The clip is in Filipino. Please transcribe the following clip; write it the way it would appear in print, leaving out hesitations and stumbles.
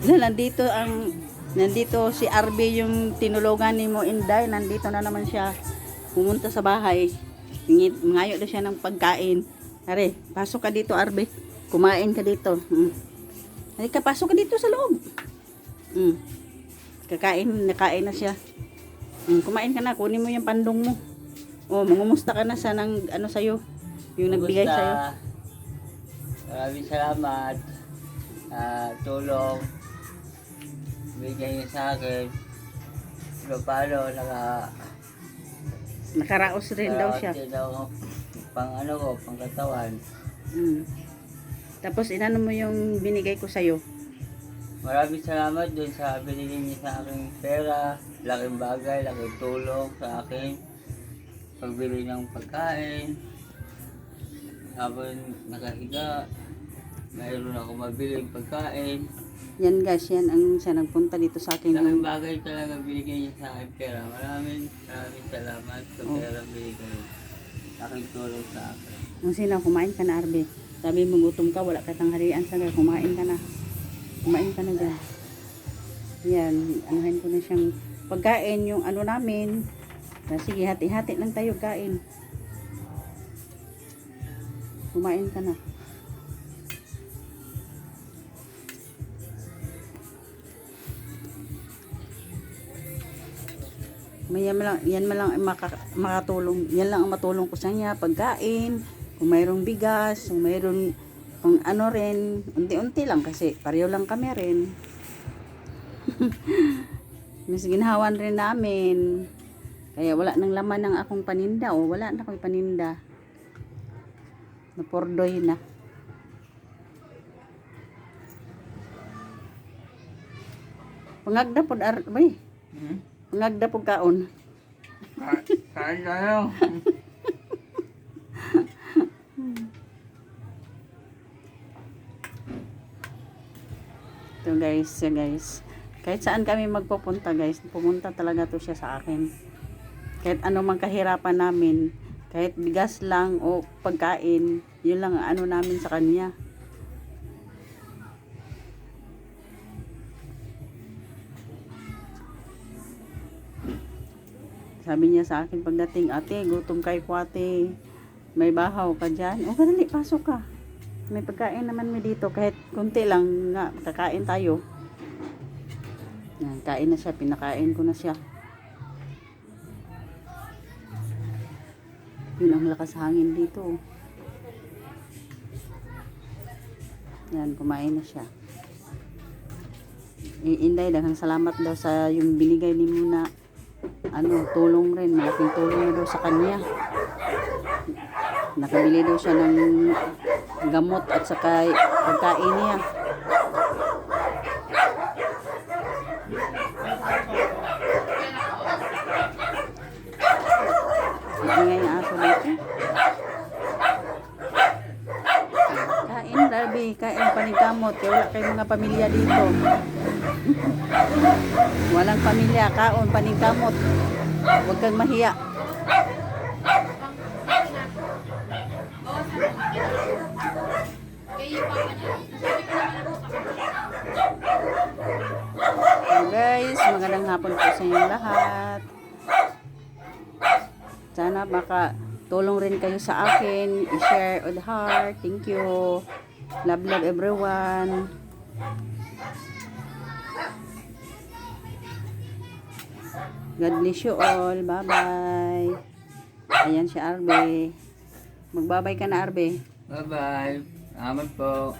Nandito si Arby yung tinulungan ni mo Inday. Nandito na naman siya. Pumunta sa bahay. Ngayo na siya ng pagkain. Are, pasok ka dito Arby. Kumain ka dito. Halika, pasok ka dito sa loob. Nakain na siya. Kumain ka na, kunin mo yung pandong mo. Oh, mangumusta ka na sa ng ano sa'yo. Yung nagbigay sa'yo. Maraming salamat. Tulong. Bigay niyo sa akin. Paano, Nakaraos rin daw siya. Pang katawan. Tapos inano mo yung binigay ko sa'yo. Maraming salamat dun sa binigay niyo sa akin pera. Laking bagay, laking tulong sa akin. Pagbili ng pagkain. Habang nakahiga, mayroon ako mabiling pagkain. Yan guys, yan ang siya nagpunta dito sa akin. Laking bagay talaga binigay niya sa akin pera. Maraming salamat sa pera binigay. Laking tulong sa akin. Nung sino, kumain ka na Arbe. Sabi mo gutom ka, wala ka tanghalian sa kumain ka na. Kumain ka na dyan. Yan, anuhin ko na siyang pagkain, yung ano namin. Sige, hati-hati lang tayo kain. Kumain ka na. Yan lang makatulong. Yan lang ang matulong ko sa niya. Pagkain, kung mayroong bigas, kung mayroong kung ano rin, unti-unti lang kasi pareho lang kami rin. Mas ginhawan rin namin. Kaya wala nang laman ng akong paninda. O wala na akong paninda. Napordoy na. Pangagda po Arbay. Pangagda po kaon. Kain tayo. Ito guys. Kahit saan kami magpupunta guys, pumunta talaga to siya sa akin. Kahit anong kahirapan namin, kahit bigas lang o pagkain, yun lang ang ano namin sa kanya. Sabi niya sa akin pagdating, ate, gutom kayo po ate. May bahaw ka dyan. O, kadali, pasok ka. May pagkain naman may dito. Kahit kunti lang nga, kakain tayo. Yan, kain na siya. Pinakain ko na siya. Yun ang lakas hangin dito. Yan, kumain na siya. Inday, daghang salamat daw sa yung binigay ni Muna. Tulong rin. Malaking tulong na daw sa kanya. Nakabili daw siya ng gamot at saka pagkain niya. Ingay na aso dito. Kain, Darby. Kain, panigamot. Kaya wala kayong mga pamilya dito. Walang pamilya. Kaon, panigamot. Huwag kang mahiya. So guys, magandang hapon po sa inyong lahat. Sana baka tulong rin kayo sa akin. I-share with heart. Thank you. Love everyone. God bless you all. Bye-bye. Ayan si Arbe. Magbabay ka na, Arbe. Bye-bye. Salamat po.